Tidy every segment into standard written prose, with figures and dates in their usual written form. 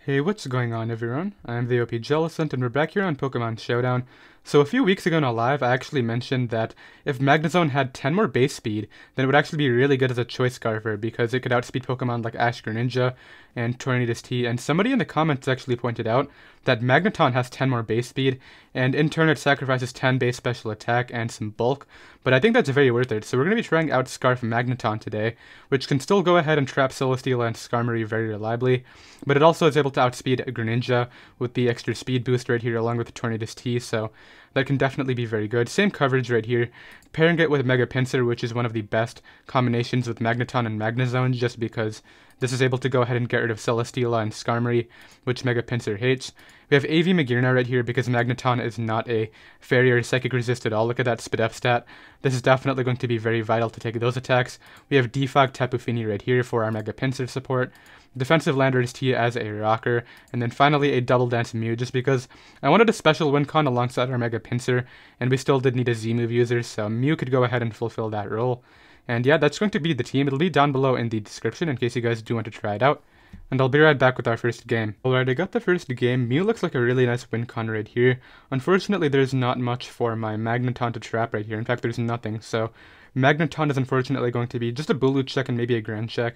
Hey, what's going on everyone? I'm the OPJellicent and we're back here on Pokemon Showdown. So a few weeks ago in a live, I actually mentioned that if Magneton had 10 more base speed, then it would actually be really good as a Choice Scarfer because it could outspeed Pokemon like Ash-Greninja and Tornadus-T, and somebody in the comments actually pointed out that Magneton has 10 more base speed, and in turn it sacrifices 10 base special attack and some bulk, but I think that's very worth it, so we're going to be trying out Scarf Magneton today, which can still go ahead and trap Celesteela and Skarmory very reliably, but it also is able to outspeed Greninja with the extra speed boost right here along with the Tornadus-T, so that can definitely be very good. Same coverage right here, pairing it with Mega Pinsir, which is one of the best combinations with Magneton and Magnezone, just because this is able to go ahead and get rid of Celesteela and Skarmory, which Mega Pinsir hates. We have AV Magearna right here because Magneton is not a fairy or psychic resist at all. Look at that speed up stat. This is definitely going to be very vital to take those attacks. We have Defog Tapu Fini right here for our Mega Pinsir support. Defensive Landorus-T as a rocker, and then finally a Double Dance Mew, just because I wanted a special win con alongside our Mega Pinsir, and we still did need a Z-move user, so Mew could go ahead and fulfill that role. And yeah, that's going to be the team. It'll be down below in the description in case you guys do want to try it out. And I'll be right back with our first game. Alright, I got the first game. Mew looks like a really nice win con right here. Unfortunately, there's not much for my Magneton to trap right here. In fact, there's nothing, so Magneton is unfortunately going to be just a Bulu check and maybe a Grand check.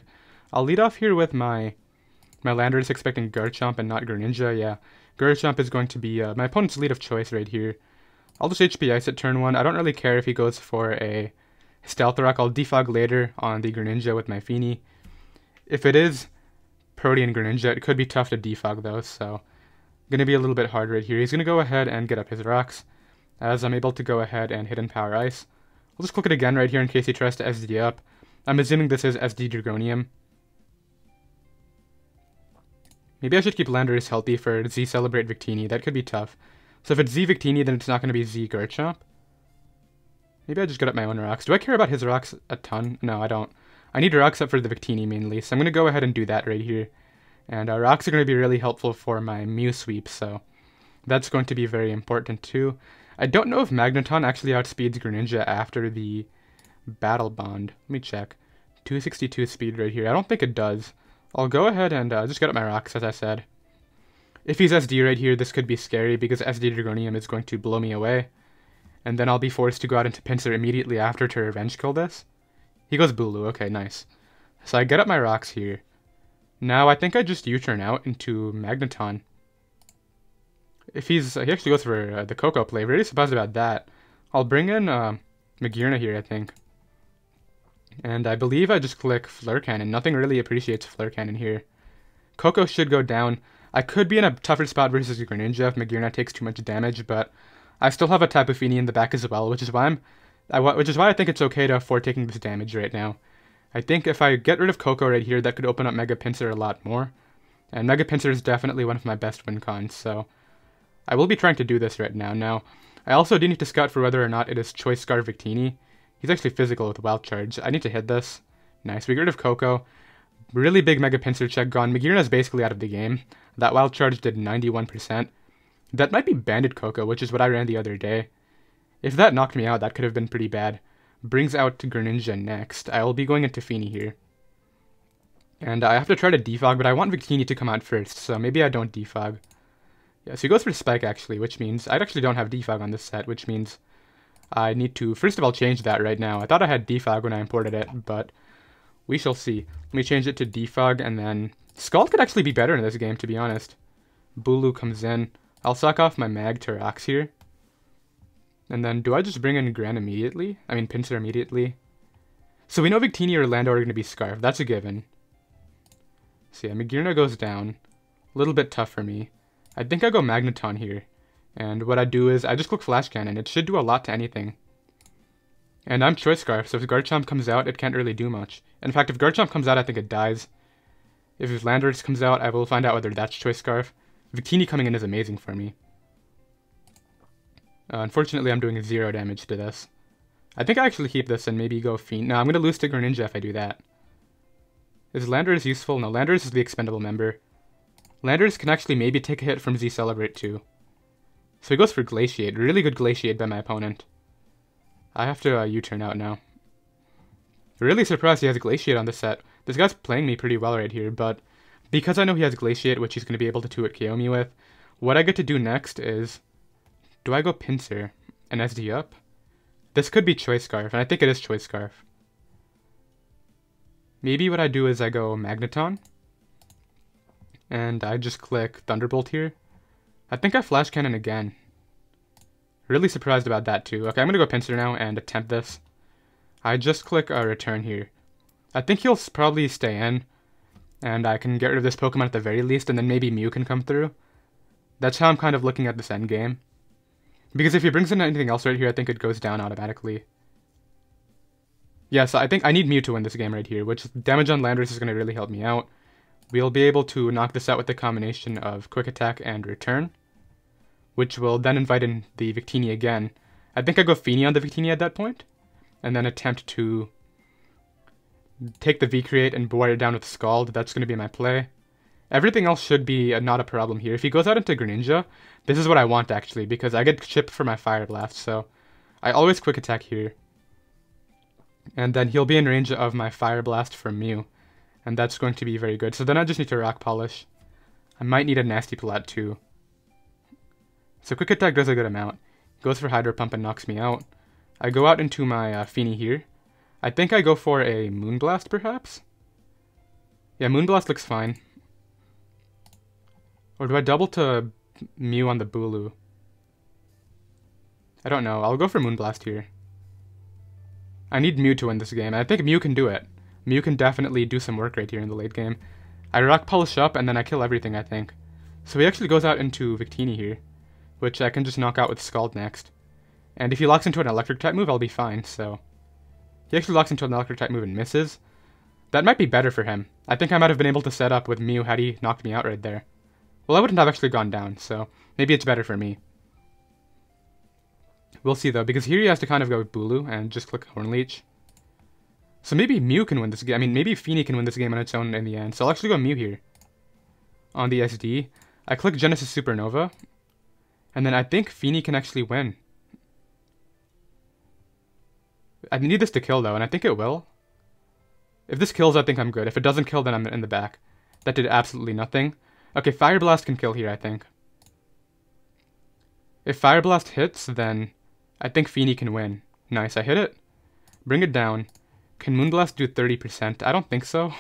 I'll lead off here with my Landorus, expecting Garchomp and not Greninja. Yeah, Garchomp is going to be my opponent's lead of choice right here. I'll just HP Ice at turn 1. I don't really care if he goes for a Stealth Rock. I'll defog later on the Greninja with my Fini. If it is Protean Greninja, it could be tough to defog though, so gonna be a little bit hard right here. He's gonna go ahead and get up his rocks, as I'm able to go ahead and Hidden Power Ice. I'll just click it again right here in case he tries to SD up. I'm assuming this is SD Dragonium. Maybe I should keep Landorus healthy for Z Celebrate Victini. That could be tough. So if it's Z Victini, then it's not going to be Z Garchomp. Maybe I just get up my own rocks. Do I care about his rocks a ton? No, I don't. I need rocks up for the Victini mainly, so I'm going to go ahead and do that right here. And rocks are going to be really helpful for my Mew sweep, so that's going to be very important too. I don't know if Magneton actually outspeeds Greninja after the Battle Bond. Let me check. 262 speed right here. I don't think it does. I'll go ahead and just get up my rocks, as I said. If he's SD right here, this could be scary, because SD Dragonium is going to blow me away. And then I'll be forced to go out into Pinsir immediately after to revenge kill this. He goes Bulu, okay, nice. So I get up my rocks here. Now I think I just U-turn out into Magneton. If he actually goes for the Coco play, really surprised about that. I'll bring in Magearna here, I think. And I believe I just click Fleur Cannon. Nothing really appreciates Fleur Cannon here. Coco should go down. I could be in a tougher spot versus Greninja if Magearna takes too much damage, but I still have a Tapu Fini in the back as well, which is why I think it's okay to afford taking this damage right now. I think if I get rid of Coco right here, that could open up Mega Pinsir a lot more. And Mega Pinsir is definitely one of my best win cons, so I will be trying to do this right now. Now, I also do need to scout for whether or not it is Choice Scarf Victini. He's actually physical with Wild Charge. I need to hit this. Nice. We get rid of Coco. Really big Mega Pinsir check gone. Magearna is basically out of the game. That Wild Charge did 91%. That might be Banded Coco, which is what I ran the other day. If that knocked me out, that could have been pretty bad. Brings out to Greninja next. I will be going into Fini here. And I have to try to defog, but I want Victini to come out first, so maybe I don't defog. Yeah, so he goes for Spike actually, which means I actually don't have defog on this set, which means I need to, first of all, change that right now. I thought I had defog when I imported it, but we shall see. Let me change it to defog, and then Scald could actually be better in this game, to be honest. Bulu comes in. I'll suck off my Mag to rocks here. And then, do I just bring in Gran immediately? I mean, Pinsir immediately. So we know Victini or Lando are going to be Scarf. That's a given. So yeah, Magearna goes down. A little bit tough for me. I think I go Magneton here. And what I do is, I just click Flash Cannon. It should do a lot to anything. And I'm Choice Scarf, so if Garchomp comes out, it can't really do much. In fact, if Garchomp comes out, I think it dies. If Landorus comes out, I will find out whether that's Choice Scarf. Victini coming in is amazing for me. Unfortunately, I'm doing 0 damage to this. I think I actually keep this and maybe go Fiend. No, I'm going to lose to Greninja if I do that. Is Landorus useful? No, Landorus is the expendable member. Landorus can actually maybe take a hit from Z Celebrate too. So he goes for Glaciate. Really good Glaciate by my opponent. I have to U-turn out now. Really surprised he has Glaciate on the set. This guy's playing me pretty well right here, but because I know he has Glaciate, which he's going to be able to 2-hit KO me with, what I get to do next is, do I go Pinsir and SD up? This could be Choice Scarf, and I think it is Choice Scarf. Maybe what I do is I go Magneton, and I just click Thunderbolt here. I think I Flash Cannon again. Really surprised about that too. Okay, I'm going to go Pinsir now and attempt this. I just click Return here. I think he'll probably stay in, and I can get rid of this Pokemon at the very least, and then maybe Mew can come through. That's how I'm kind of looking at this end game. Because if he brings in anything else right here, I think it goes down automatically. Yeah, so I think I need Mew to win this game right here, which damage on Landorus is going to really help me out. We'll be able to knock this out with the combination of Quick Attack and Return, which will then invite in the Victini again. I think I go Feeny on the Victini at that point, and then attempt to take the V-Create and bore it down with Scald. That's going to be my play. Everything else should be not a problem here. If he goes out into Greninja, this is what I want actually, because I get chip for my Fire Blast, so I always Quick Attack here. And then he'll be in range of my Fire Blast from Mew, and that's going to be very good. So then I just need to Rock Polish. I might need a Nasty Plat too. So Quick Attack does a good amount. Goes for Hydro Pump and knocks me out. I go out into my Feeny here. I think I go for a Moonblast perhaps? Yeah, Moonblast looks fine. Or do I double to Mew on the Bulu? I don't know. I'll go for Moonblast here. I need Mew to win this game. I think Mew can do it. Mew can definitely do some work right here in the late game. I Rock Polish up and then I kill everything, I think. So he actually goes out into Victini here, which I can just knock out with Scald next. And if he locks into an Electric type move, I'll be fine, so... He actually locks into an Electric type move and misses. That might be better for him. I think I might have been able to set up with Mew had he knocked me out right there. Well, I wouldn't have actually gone down, so maybe it's better for me. We'll see though, because here he has to kind of go with Bulu and just click Hornleech. So maybe Mew can win this game. I mean, maybe Feeny can win this game on its own in the end. So I'll actually go Mew here. On the SD. I click Genesis Supernova. And then I think Feeny can actually win. I need this to kill though, and I think it will. If this kills, I think I'm good. If it doesn't kill, then I'm in the back. That did absolutely nothing. Okay, Fire Blast can kill here, I think. If Fire Blast hits, then I think Feeny can win. Nice, I hit it. Bring it down. Can Moonblast do 30%? I don't think so.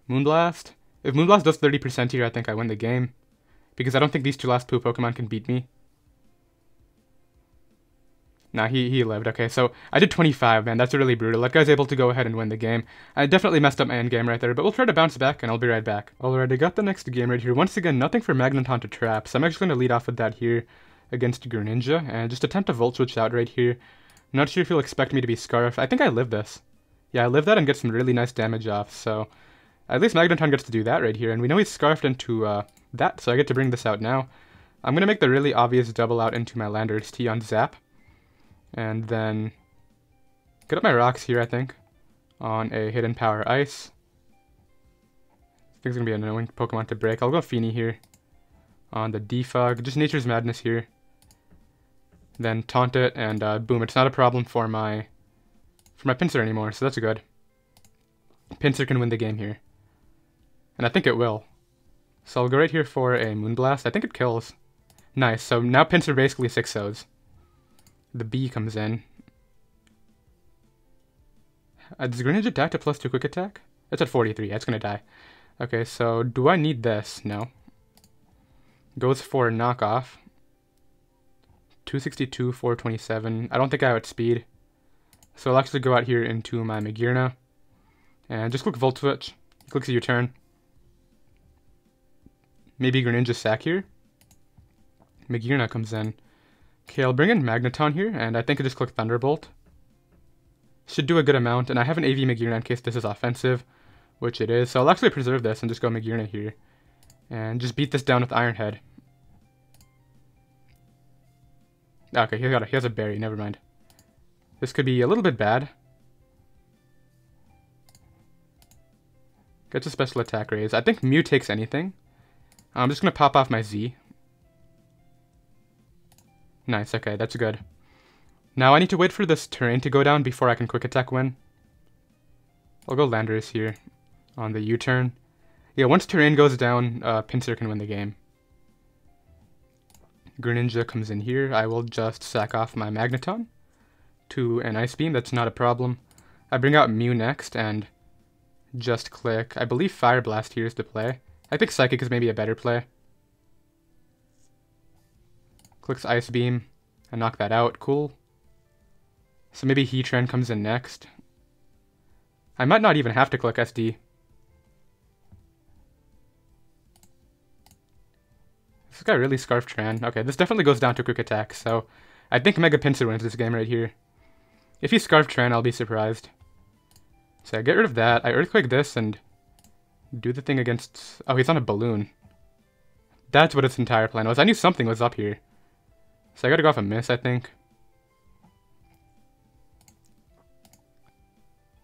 Moonblast? If Moonblast does 30% here, I think I win the game. Because I don't think these two last Poo Pokemon can beat me. Nah, he lived. Okay, so I did 25, man. That's really brutal. That guy's able to go ahead and win the game. I definitely messed up my end game right there, but we'll try to bounce back, and I'll be right back. Alright, I got the next game right here. Once again, nothing for Magneton to trap, so I'm actually going to lead off with that here against Greninja, and just attempt to Volt Switch out right here. Not sure if you'll expect me to be Scarf. I think I live this. Yeah, I live that and get some really nice damage off, so at least Magneton gets to do that right here, and we know he's Scarfed into that, so I get to bring this out now. I'm going to make the really obvious double out into my Landorus-T on Zap. And then get up my rocks here, I think, on a Hidden Power Ice. I think it's going to be an annoying Pokemon to break. I'll go Feeny here on the Defog. Just Nature's Madness here. Then Taunt it, and boom, it's not a problem for my Pinsir anymore, so that's good. Pinsir can win the game here. And I think it will. So I'll go right here for a Moonblast. I think it kills. Nice, so now Pinsir basically 6-0s. The B comes in. Does Greninja die to +2 Quick Attack? It's at 43. It's going to die. Okay, so do I need this? No. Goes for Knockoff. 262, 427. I don't think I have outspeed. So I'll actually go out here into my Magearna. And just click Volt Switch. He clicks a U-turn. Maybe Greninja sack here. Magearna comes in. Okay, I'll bring in Magneton here, and I think I just click Thunderbolt. Should do a good amount, and I have an AV Magearna in case this is offensive, which it is. So I'll actually preserve this and just go Magearna here. And just beat this down with Iron Head. Okay, he has a berry, never mind. This could be a little bit bad. Gets a special attack raise. I think Mew takes anything. I'm just going to pop off my Z. Nice, okay, that's good. Now I need to wait for this terrain to go down before I can Quick Attack win. I'll go Landorus here on the U-turn. Yeah, once terrain goes down, Pinsir can win the game. Greninja comes in here. I will just sack off my Magneton to an Ice Beam. That's not a problem. I bring out Mew next and just click. I believe Fire Blast here is the play. I think Psychic is maybe a better play. Clicks Ice Beam and knock that out. Cool. So maybe Heatran comes in next. I might not even have to click SD. This guy really Scarf Tran. Okay, this definitely goes down to quick attack, so I think Mega Pinsir wins this game right here. If he Scarf Tran, I'll be surprised. So I get rid of that. I Earthquake this and do the thing against... Oh, he's on a balloon. That's what its entire plan was. I knew something was up here. So I gotta go off a miss, I think.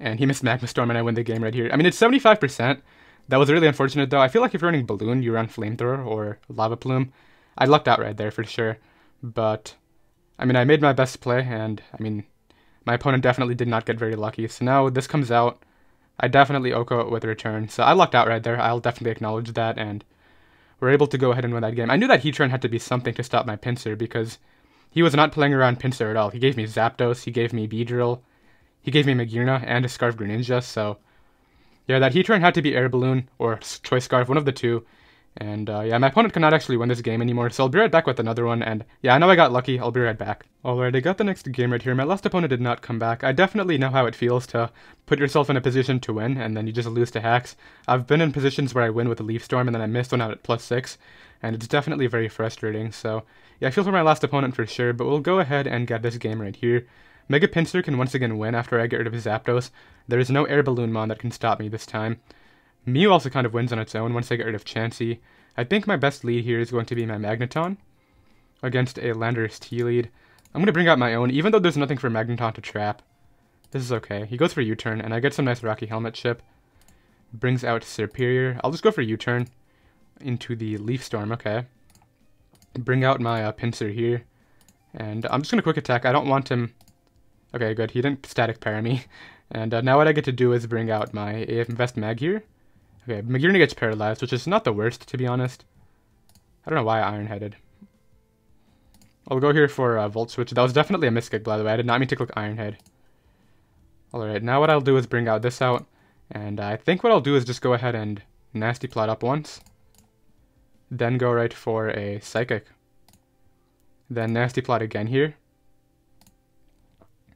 And he missed Magma Storm and I win the game right here. I mean, it's 75%. That was really unfortunate, though. I feel like if you're running Balloon, you run Flamethrower or Lava Plume. I lucked out right there for sure. But, I mean, I made my best play, and, I mean, my opponent definitely did not get very lucky. So now this comes out. I definitely Oko it with a return. So I lucked out right there. I'll definitely acknowledge that, and we're able to go ahead and win that game. I knew that Heatran had to be something to stop my Pinsir, because he was not playing around Pinsir at all. He gave me Zapdos, he gave me Beedrill, he gave me Magearna, and a Scarf Greninja, so... yeah, that Heatran had to be Air Balloon or Choice Scarf, one of the two. And yeah, my opponent cannot actually win this game anymore, so I'll be right back with another one. And yeah, I know I got lucky. I'll be right back. Alright, I got the next game right here. My last opponent did not come back. I definitely know how it feels to put yourself in a position to win, and then you just lose to hacks. I've been in positions where I win with a Leaf Storm, and then I missed one out at +6, and it's definitely very frustrating. So yeah, I feel for my last opponent for sure, but we'll go ahead and get this game right here. Mega Pinsir can once again win after I get rid of Zapdos. There is no Air Balloon Mon that can stop me this time. Mew also kind of wins on its own once I get rid of Chansey. I think my best lead here is going to be my Magneton against a Landorus-T lead. I'm going to bring out my own, even though there's nothing for Magneton to trap. This is okay. He goes for U-turn, and I get some nice Rocky Helmet chip. Brings out Serperior. I'll just go for U-turn into the Leaf Storm, okay. Bring out my Pinsir here. And I'm just going to quick attack. I don't want him... Okay, good. He didn't static para me. And now what I get to do is bring out my Invest Mag here. Okay, Magearna gets paralyzed, which is not the worst, to be honest. I don't know why I Iron-Headed. I'll go here for Volt Switch. That was definitely a miskick, by the way. I did not mean to click Iron Head. Alright, now what I'll do is bring out this out. And I think what I'll do is just go ahead and Nasty Plot up once. Then go right for a Psychic. Then Nasty Plot again here.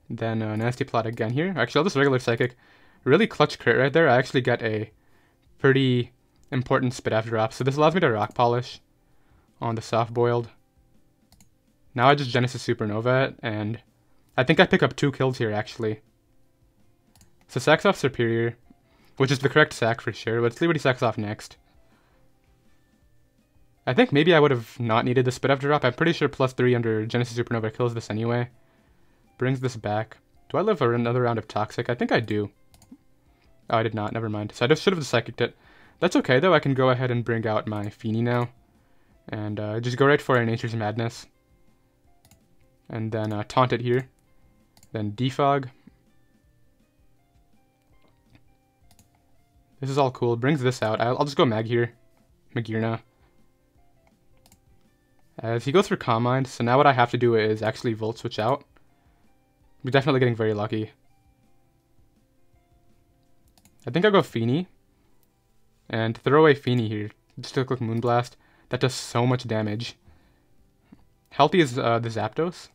Then Nasty Plot again here. Actually, I'll just regular Psychic. Really clutch crit right there. I actually get a pretty important Spit F drop. So this allows me to Rock Polish on the Soft Boiled. Now I just Genesis Supernova it, and I think I pick up 2 kills here, actually. So sacks off Serperior, which is the correct sack for sure. Let's see what he sacks off next. I think maybe I would have not needed the Spit F drop. I'm pretty sure +3 under Genesis Supernova kills this anyway. Brings this back. Do I live another round of Toxic? I think I do. Oh, I did not. Never mind. So I just should have Psychicked it. That's okay, though. I can go ahead and bring out my Feeny now. And just go right for a Nature's Madness. And then Taunt it here. Then Defog. This is all cool. Brings this out. I'll just go Mag here. Magearna. As he goes for Calm Mind. So now what I have to do is actually Volt Switch out. We're definitely getting very lucky. I think I'll go Feeny. And throw away Feeny here. Just to click Moonblast. That does so much damage. Healthy is the Zapdos.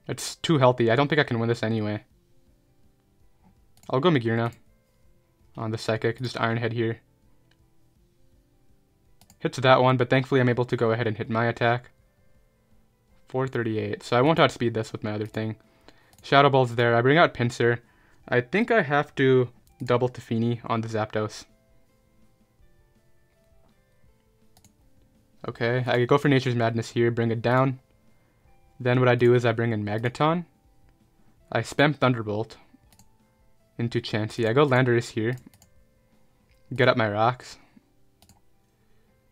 It's too healthy. I don't think I can win this anyway. I'll go Magearna on the Psychic. Just Iron Head here. Hits that one, but thankfully I'm able to go ahead and hit my attack. 438. So I won't outspeed this with my other thing. Shadow Ball's there. I bring out Pinsir. I think I have to double to Feeny on the Zapdos. Okay, I go for Nature's Madness here, bring it down. Then what I do is I bring in Magneton. I spam Thunderbolt into Chansey. I go Landorus here. Get up my rocks.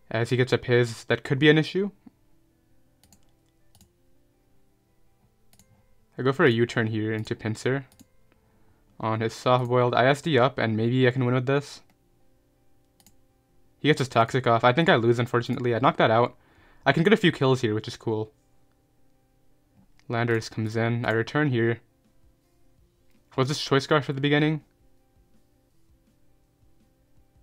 As he gets up his, that could be an issue. I go for a U-turn here into Pinsir. On his Soft Boiled, I SD up, and maybe I can win with this. He gets his Toxic off. I think I lose, unfortunately. I knock that out. I can get a few kills here, which is cool. Landorus comes in. I return here. Was this Choice Scarf at the beginning?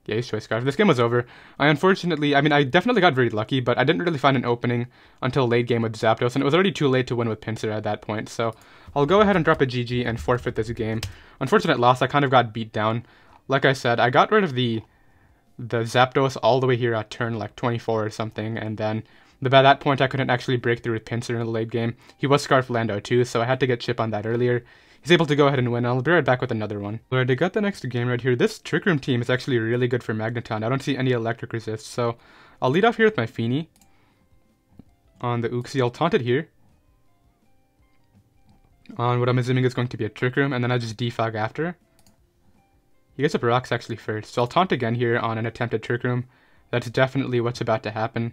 Yeah, he's Choice Scarf. This game was over. I definitely got very lucky, but I didn't really find an opening until late game with Zapdos, and it was already too late to win with Pinsir at that point, so I'll go ahead and drop a GG and forfeit this game. Unfortunate loss, I kind of got beat down. Like I said, I got rid of the Zapdos all the way here at turn like 24 or something, and then by that point I couldn't actually break through with Pinsir in the late game. He was Scarf Lando too, so I had to get chip on that earlier. He's able to go ahead and win. I'll be right back with another one. Alright, I got the next game right here. This Trick Room team is actually really good for Magneton. I don't see any electric resist, so I'll lead off here with my Feeny. On the Uxie, I'll taunt it here. On what I'm assuming is going to be a Trick Room, and then I just defog after. He gets up rocks actually first, so I'll taunt again here on an attempted Trick Room. That's definitely what's about to happen.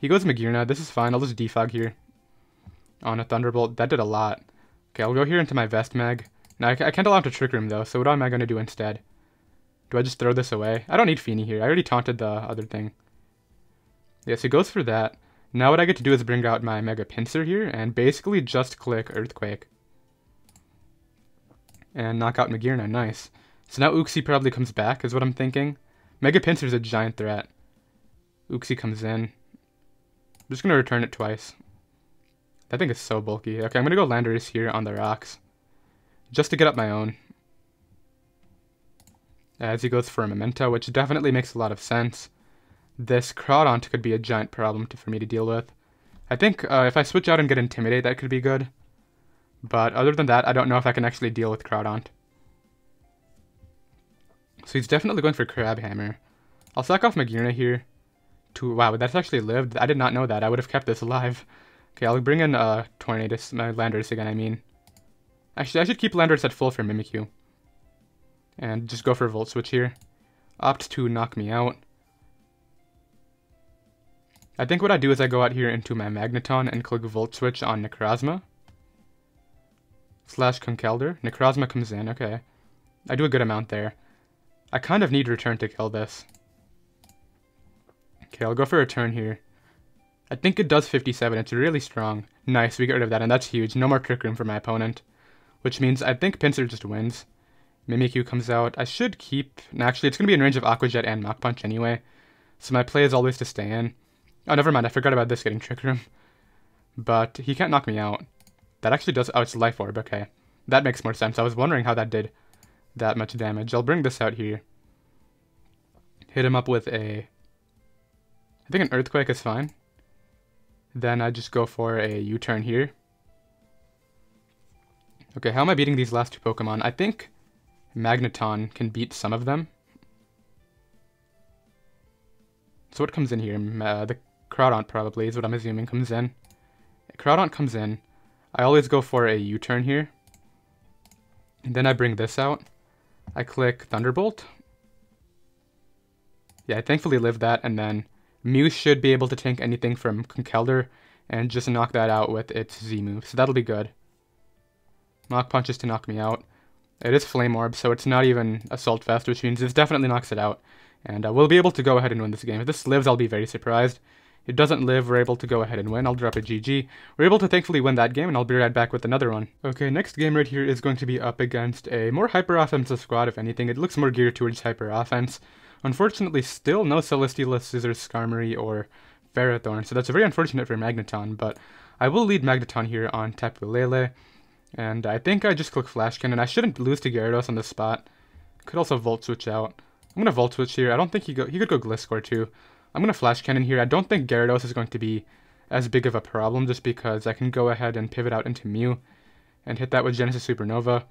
He goes Magearna. This is fine. I'll just defog here. On a Thunderbolt. That did a lot. Okay, I'll go here into my Vest Mag. Now, I can't allow him to Trick Room, though, so what am I going to do instead? Do I just throw this away? I don't need Feeny here. I already taunted the other thing. Yeah, so he goes for that. Now what I get to do is bring out my Mega Pinsir here, and basically just click Earthquake. And knock out Magearna. Nice. So now Uxie probably comes back, is what I'm thinking. Mega Pinsir is a giant threat. Uxie comes in. I'm just going to return it twice. That thing is so bulky. Okay, I'm going to go Landorus here on the rocks. Just to get up my own. As he goes for a Memento, which definitely makes a lot of sense. This Crawdaunt could be a giant problem for me to deal with. I think if I switch out and get Intimidate, that could be good. But other than that, I don't know if I can actually deal with Crawdaunt. So he's definitely going for Crab Hammer. I'll sack off Magearna here. Wow, that's actually lived. I did not know that. I would have kept this alive. Okay, I'll bring in Tornadus, my Landorus again, I mean. Actually, I should keep Landorus at full for Mimikyu. And just go for Volt Switch here. Opt to knock me out. I think what I do is I go out here into my Magneton and click Volt Switch on Necrozma. Slash Conkeldurr. Necrozma comes in, okay. I do a good amount there. I kind of need Return to kill this. Okay, I'll go for Return here. I think it does 57, it's really strong. Nice, we get rid of that, and that's huge. No more Trick Room for my opponent. Which means I think Pinsir just wins. Mimikyu comes out. I should keep... Actually, it's going to be in range of Aqua Jet and Mach Punch anyway. So my play is always to stay in. Oh, never mind, I forgot about this getting Trick Room. But he can't knock me out. That actually does... Oh, it's Life Orb, okay. That makes more sense. I was wondering how that did that much damage. I'll bring this out here. Hit him up with a... I think an Earthquake is fine. Then I just go for a U-turn here. Okay, how am I beating these last two Pokemon? I think Magneton can beat some of them. So what comes in here? The Crawdaunt probably is what I'm assuming comes in. Crawdaunt comes in. I always go for a U-turn here. And then I bring this out. I click Thunderbolt. Yeah, I thankfully lived that, and then Mew should be able to tank anything from Conkeldurr and just knock that out with its Z move, so that'll be good. Mach Punches to knock me out. It is Flame Orb, so it's not even Assault Vest, which means it definitely knocks it out. And we'll be able to go ahead and win this game. If this lives, I'll be very surprised. If it doesn't live, we're able to go ahead and win. I'll drop a GG. We're able to thankfully win that game, and I'll be right back with another one. Okay, next game right here is going to be up against a more hyper-offensive squad, if anything. It looks more geared towards hyper-offense. Unfortunately, still no Celesteela, Scissors, Skarmory, or Ferrothorn, so that's very unfortunate for Magneton, but I will lead Magneton here on Tapu Lele, and I think I just click Flash Cannon. I shouldn't lose to Gyarados on this spot. Could also Volt Switch out. I'm going to Volt Switch here. I don't think he could go Gliscor too. I'm going to Flash Cannon here. I don't think Gyarados is going to be as big of a problem, just because I can go ahead and pivot out into Mew and hit that with Genesis Supernova.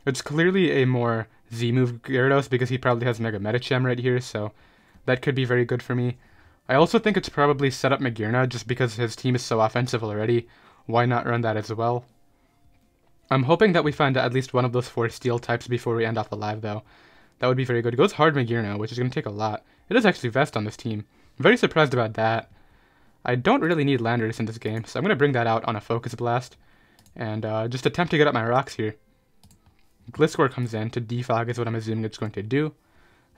It's clearly a more Z-move Gyarados because he probably has Mega Medicham right here, so that could be very good for me. I also think it's probably set up Magearna just because his team is so offensive already. Why not run that as well? I'm hoping that we find at least one of those 4 Steel types before we end off alive, though. That would be very good. It goes hard Magearna, which is going to take a lot. It is actually Vest on this team. I'm very surprised about that. I don't really need Landorus in this game, so I'm going to bring that out on a Focus Blast and just attempt to get up my rocks here. Gliscor comes in to defog is what I'm assuming it's going to do.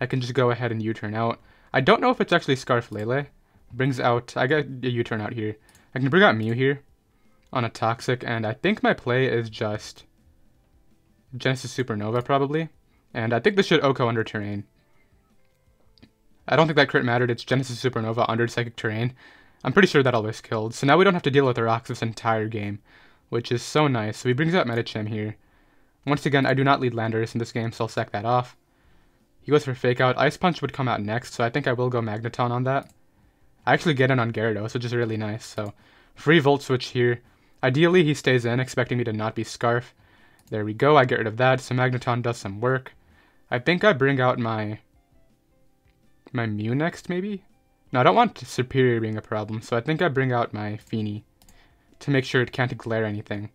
I can just go ahead and U-turn out. I don't know if it's actually Scarf Lele. Brings out... I got a U-turn out here. I can bring out Mew here on a Toxic, and I think my play is just Genesis Supernova, probably. And I think this should OHKO under Terrain. I don't think that crit mattered. It's Genesis Supernova under Psychic Terrain. I'm pretty sure that always killed. So now we don't have to deal with the rocks this entire game, which is so nice. So he brings out Medicham here. Once again, I do not lead Landorus in this game, so I'll sack that off. He goes for Fake Out. Ice Punch would come out next, so I think I will go Magneton on that. I actually get in on Gyarados, which is really nice. So free Volt Switch here. Ideally, he stays in, expecting me to not be Scarf. There we go. I get rid of that, so Magneton does some work. I think I bring out my Mew next, maybe? No, I don't want Superior being a problem, so I think I bring out my Feeny to make sure it can't glare anything.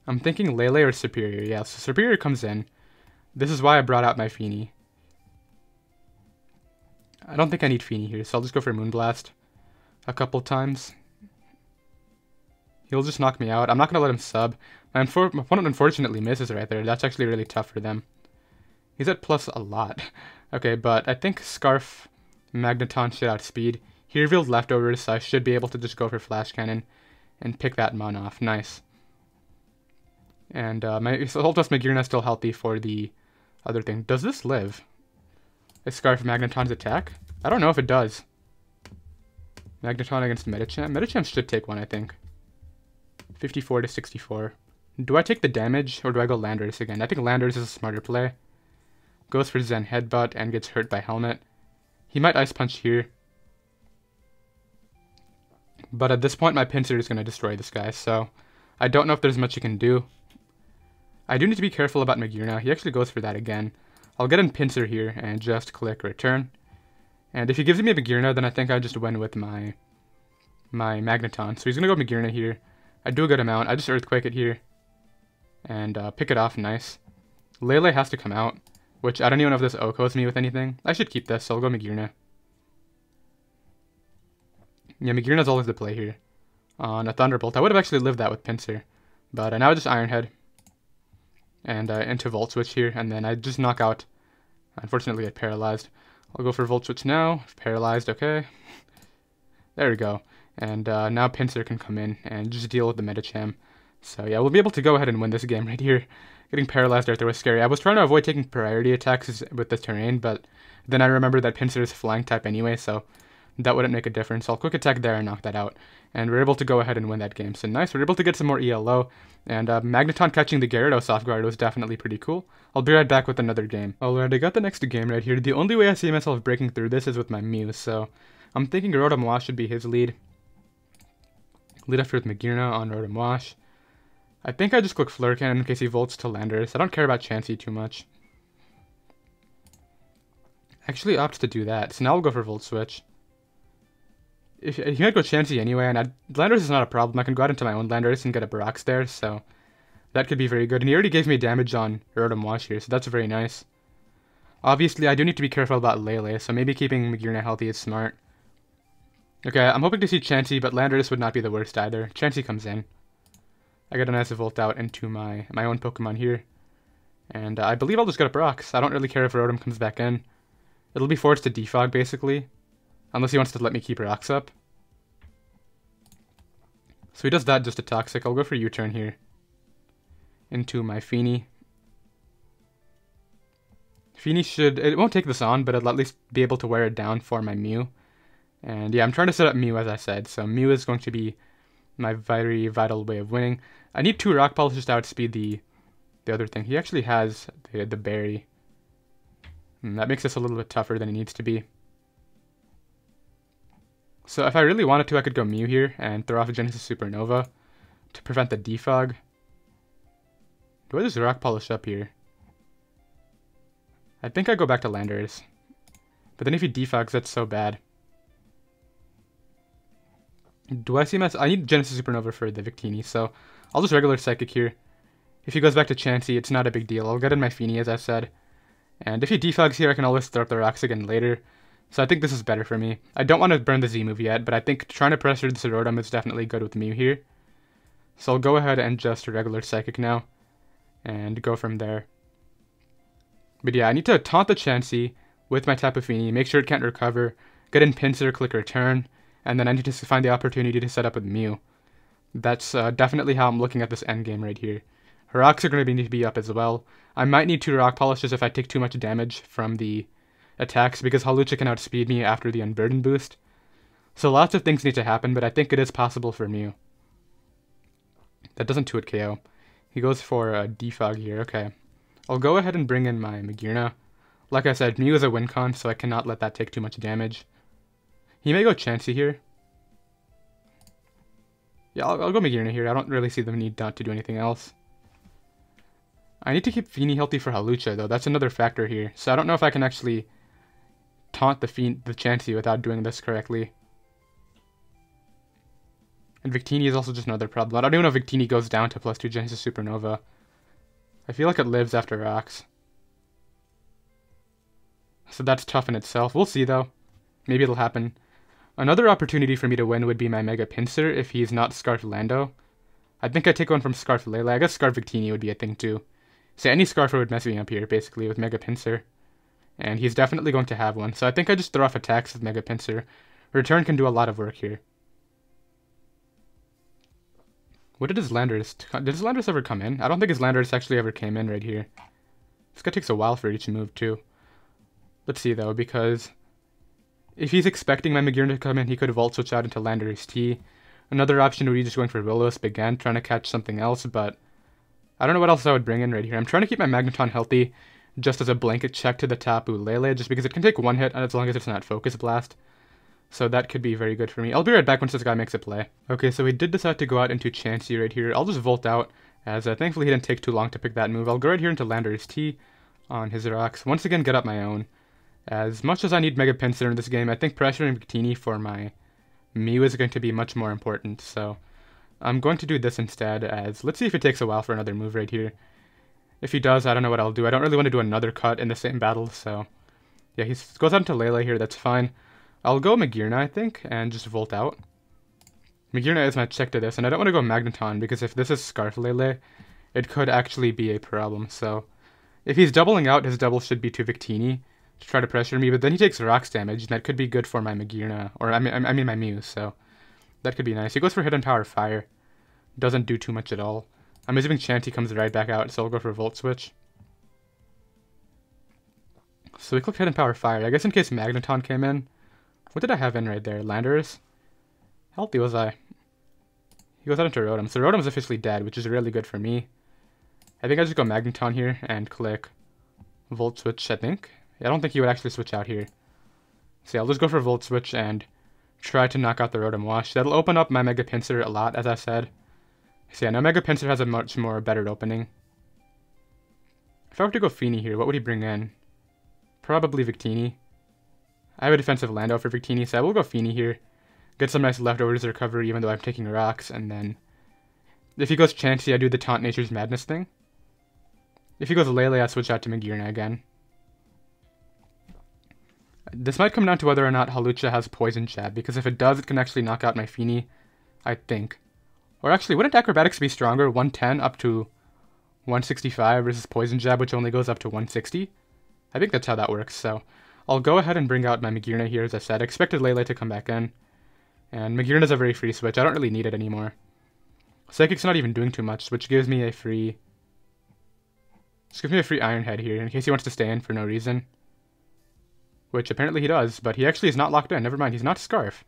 I'm thinking Lele or Superior. Yeah, so Superior comes in. This is why I brought out my Feeny. I don't think I need Feeny here, so I'll just go for Moonblast a couple times. He'll just knock me out. I'm not going to let him sub. My opponent unfortunately misses right there. That's actually really tough for them. He's at plus a lot. Okay, but I think Scarf Magneton should outspeed. He revealed leftovers, so I should be able to just go for Flash Cannon and pick that Mon off. Nice. And my Ultimus Magearna is still healthy for the other thing. Does this live? Is Scarf Magneton's attack? I don't know if it does. Magneton against Medicham. Medicham should take one, I think. 54 to 64. Do I take the damage, or do I go Landorus again? I think Landorus is a smarter play. Goes for Zen Headbutt and gets hurt by Helmet. He might Ice Punch here. But at this point, my Pinsir is going to destroy this guy, so I don't know if there's much he can do. I do need to be careful about Magearna. He actually goes for that again. I'll get in Pinsir here and just click Return. And if he gives me a Magearna, then I think I just win with my Magneton. So he's going to go Magearna here. I do a good amount. I just Earthquake it here. And pick it off. Nice. Lele has to come out, which I don't even know if this OHKOs me with anything. I should keep this, so I'll go Magearna. Yeah, Magearna's always the play here. On a Thunderbolt. I would have actually lived that with Pinsir. But now I just Iron Head. And into Volt Switch here, and then I just knock out. Unfortunately, get paralyzed. I'll go for Volt Switch now. Paralyzed, okay. There we go. And now Pinsir can come in and just deal with the Medicham. So yeah, we'll be able to go ahead and win this game right here. Getting paralyzed right there was scary. I was trying to avoid taking priority attacks with the terrain, but then I remembered that Pinsir is flying type anyway, so that wouldn't make a difference. So I'll quick attack there and knock that out. And we're able to go ahead and win that game. So nice, we're able to get some more ELO. And Magneton catching the Gyarados off guard was definitely pretty cool. I'll be right back with another game. Alright, I got the next game right here. The only way I see myself breaking through this is with my Mew, so I'm thinking Rotom Wash should be his lead. Lead after with Magearna on Rotom Wash. I think I just click Fleur Cannon in case he volts to Landorus. I don't care about Chansey too much. Actually opts to do that, so now we'll go for Volt Switch. If he might go Chansey anyway, and Landorus is not a problem. I can go out into my own Landorus and get a Brox there, so that could be very good. And he already gave me damage on Rotom Wash here, so that's very nice. Obviously, I do need to be careful about Lele, so maybe keeping Magearna healthy is smart. Okay, I'm hoping to see Chansey, but Landorus would not be the worst either. Chansey comes in. I get a nice Volt out into my own Pokemon here. And I believe I'll just get a Brox. I don't really care if Rotom comes back in. It'll be forced to defog, basically. Unless he wants to let me keep rocks up. So he does that just a Toxic. I'll go for U-turn here. Into my Feeny. Feeny should... It won't take this on, but it'll at least be able to wear it down for my Mew. And yeah, I'm trying to set up Mew as I said. So Mew is going to be my very vital way of winning. I need 2 Rock Polishes to outspeed the other thing. He actually has the Berry. That makes this a little bit tougher than it needs to be. So if I really wanted to, I could go Mew here and throw off a Genesis Supernova to prevent the defog. Do I just Rock Polish up here? I think I go back to Landorus. But then if he defogs, that's so bad. Do I see my... I need Genesis Supernova for the Victini, so I'll just regular Psychic here. If he goes back to Chansey, it's not a big deal. I'll get in my Feeny, as I said. And if he defogs here, I can always throw up the rocks again later. So I think this is better for me. I don't want to burn the Z move yet, but I think trying to pressure this Rotom is definitely good with Mew here. So I'll go ahead and just regular Psychic now. And go from there. But yeah, I need to taunt the Chansey, with my Tapu Fini, make sure it can't recover, get in Pinsir, click return, and then I need to find the opportunity to set up with Mew. That's definitely how I'm looking at this endgame right here. Her rocks are going to need to be up as well. I might need 2 rock polishes if I take too much damage from the attacks, because Hawlucha can outspeed me after the Unburden boost. So lots of things need to happen, but I think it is possible for Mew. That doesn't 2-hit KO. He goes for a Defog here, okay. I'll go ahead and bring in my Magearna. Like I said, Mew is a win con, so I cannot let that take too much damage. He may go Chansey here. Yeah, I'll go Magearna here. I don't really see the need not to do anything else. I need to keep Fini healthy for Hawlucha, though. That's another factor here. So I don't know if I can actually taunt the Chansey without doing this correctly. And Victini is also just another problem. I don't even know if Victini goes down to +2 Genesis Supernova. I feel like it lives after rocks. So that's tough in itself. We'll see, though. Maybe it'll happen. Another opportunity for me to win would be my Mega Pinsir if he's not Scarf Lando. I think I'd take one from Scarf Lele. I guess Scarf Victini would be a thing, too. So any Scarfer would mess me up here, basically, with Mega Pinsir. And he's definitely going to have one. So I think I just throw off attacks with Mega Pinsir. Return can do a lot of work here. What did his Landorus... Did his Landorus ever come in? I don't think his Landorus actually ever came in right here. This guy takes a while for each move, too. Let's see, though, because if he's expecting my Magearna to come in, he could Volt Switch out into Landorus-T. Another option would be just going for Will-O-Wisp again, trying to catch something else, but I don't know what else I would bring in right here. I'm trying to keep my Magneton healthy just as a blanket check to the Tapu Lele, just because it can take one hit as long as it's not Focus Blast. So that could be very good for me. I'll be right back once this guy makes a play. Okay, so he did decide to go out into Chansey right here. I'll just Volt out, as thankfully he didn't take too long to pick that move. I'll go right here into Landorus-T on his rocks. Once again, get up my own. As much as I need Mega Pinsir in this game, I think pressuring Victini for my Mew is going to be much more important. So I'm going to do this instead, as let's see if it takes a while for another move right here. If he does, I don't know what I'll do. I don't really want to do another cut in the same battle, so yeah, he goes out into Lele here. That's fine. I'll go Magearna, I think, and just Volt out. Magearna is my check to this, and I don't want to go Magneton, because if this is Scarf Lele, it could actually be a problem. So if he's doubling out, his double should be to Victini to try to pressure me, but then he takes rocks damage, and that could be good for my Magearna, or I mean my Mew, so that could be nice. He goes for Hidden Power Fire. Doesn't do too much at all. I'm assuming Chansey comes right back out, so I'll go for Volt Switch. So we click Hidden Power Fire. I guess in case Magneton came in. What did I have in right there? Landorus? How healthy was I? He goes out into Rotom. So Rotom's officially dead, which is really good for me. I think I just go Magneton here and click Volt Switch, I think. I don't think he would actually switch out here. So yeah, I'll just go for Volt Switch and try to knock out the Rotom Wash. That'll open up my Mega Pinsir a lot, as I said. So yeah, now Mega Pinsir has a much more better opening. If I were to go Fini here, what would he bring in? Probably Victini. I have a defensive Lando for Victini, so I will go Fini here. Get some nice leftovers to recover, even though I'm taking rocks, and then if he goes Chansey, I do the Taunt Nature's Madness thing. If he goes Lele, I switch out to Magearna again. This might come down to whether or not Hawlucha has Poison Jab, because if it does, it can actually knock out my Fini, I think. Or actually, wouldn't Acrobatics be stronger? 110 up to 165 versus Poison Jab, which only goes up to 160? I think that's how that works, so I'll go ahead and bring out my Magearna here, as I said. I expected Lele to come back in. And Magearna's a very free switch. I don't really need it anymore. Psychic's not even doing too much, which gives me a free... Just gives me a free Iron Head here, in case he wants to stay in for no reason. Which apparently he does, but he actually is not locked in. Never mind, he's not Scarf.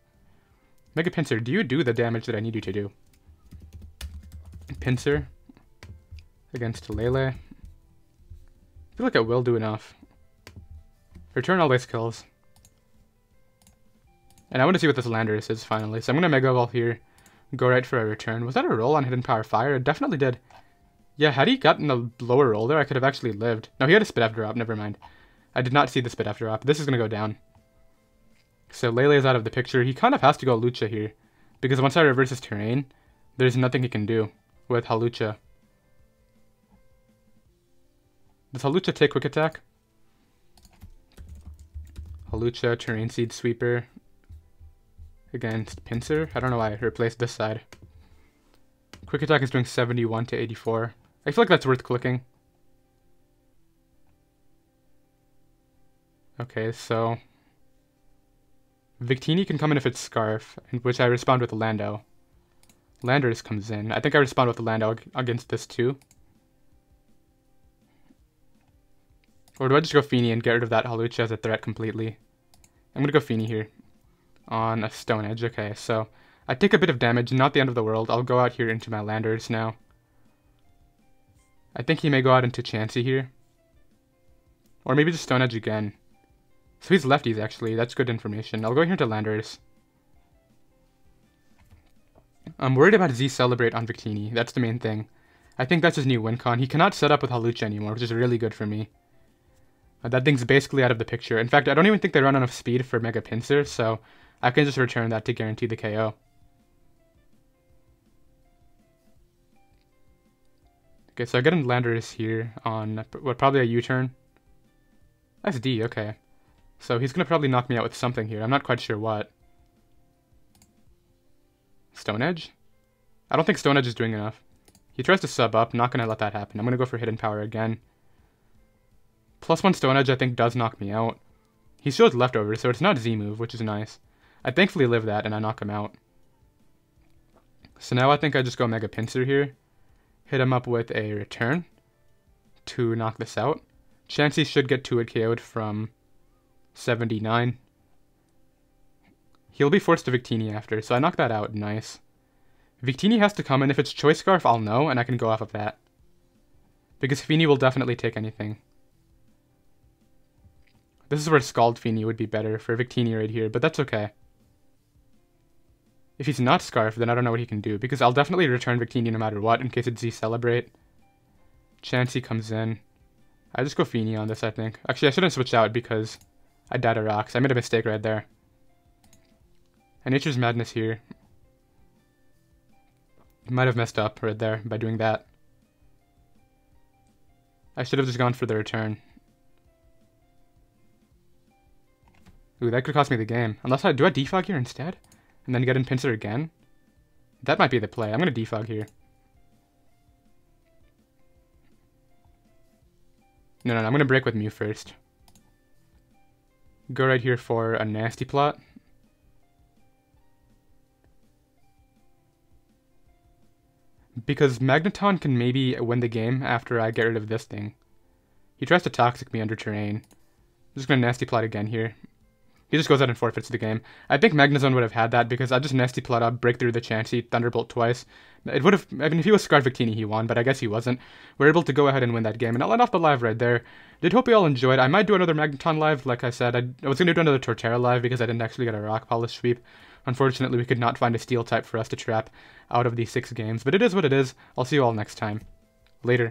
Mega Pinsir, do you do the damage that I need you to do? Pinsir against Lele. I feel like I will do enough. Return always kills. And I want to see what this Landorus is finally. So I'm going to Mega Evolve here. Go right for a return. Was that a roll on Hidden Power Fire? It definitely did. Yeah, had he gotten a lower roll there, I could have actually lived. No, he had a Spit F drop. Never mind. I did not see the Spit F drop. This is going to go down. So Lele is out of the picture. He kind of has to go Lucha here. Because once I reverse his terrain, there's nothing he can do with Hawlucha. Does Hawlucha take Quick Attack? Hawlucha, Terrain Seed Sweeper against Pinsir. I don't know why I replaced this side. Quick Attack is doing 71 to 84. I feel like that's worth clicking. Okay, so Victini can come in if it's Scarf, in which I respond with Lando. Landorus comes in. I think I respond with Lando against this too. Or do I just go Feeny and get rid of that Hawlucha as a threat completely? I'm gonna go Feeny here on a Stone Edge. Okay, so I take a bit of damage, not the end of the world. I'll go out here into my Landorus now. I think he may go out into Chansey here. Or maybe just Stone Edge again. So he's lefties, actually. That's good information. I'll go here into Landorus. I'm worried about Z Celebrate on Victini. That's the main thing. I think that's his new win con. He cannot set up with Hawlucha anymore, which is really good for me. That thing's basically out of the picture. In fact, I don't even think they run enough speed for Mega Pinsir, so I can just return that to guarantee the KO. Okay, so I get in Landorus here on, what, probably a U-turn? That's D, okay. So he's going to probably knock me out with something here. I'm not quite sure what. Stone Edge? I don't think Stone Edge is doing enough. He tries to sub up, not going to let that happen. I'm going to go for Hidden Power again. +1 Stone Edge I think does knock me out. He shows leftovers, so it's not Z move, which is nice. I thankfully live that and I knock him out. So now I think I just go Mega Pinsir here. Hit him up with a return to knock this out. Chansey should get 2-hit KO'd from 79. He'll be forced to Victini after, so I knock that out. Nice. Victini has to come in. If it's Choice Scarf, I'll know, and I can go off of that. Because Feeny will definitely take anything. This is where Scald Feeny would be better for Victini right here, but that's okay. If he's not Scarf, then I don't know what he can do, because I'll definitely return Victini no matter what, in case it's Z Celebrate. Chansey comes in. I just go Feeny on this, I think. Actually, I shouldn't switch out, because I died to rocks. I made a mistake right there. And Nature's Madness here. Might have messed up right there by doing that. I should have just gone for the return. Ooh, that could cost me the game. Unless do I defog here instead? And then get in Pinsir again? That might be the play. I'm going to defog here. No, I'm going to break with Mew first. Go right here for a nasty plot. Because Magneton can maybe win the game after I get rid of this thing. He tries to Toxic me under terrain. I'm just going to nasty plot again here. He just goes out and forfeits the game. I think Magnezone would have had that because I just nasty plot up, break through the Chansey, Thunderbolt twice. It would have, I mean, if he was Scarf Victini, he won, but I guess he wasn't. We're able to go ahead and win that game, and I'll end off the live right there. Did hope you all enjoyed. I might do another Magneton live, like I said. I was going to do another Torterra live because I didn't actually get a Rock Polish sweep. Unfortunately, we could not find a Steel type for us to trap out of these 6 games, but it is what it is. I'll see you all next time. Later.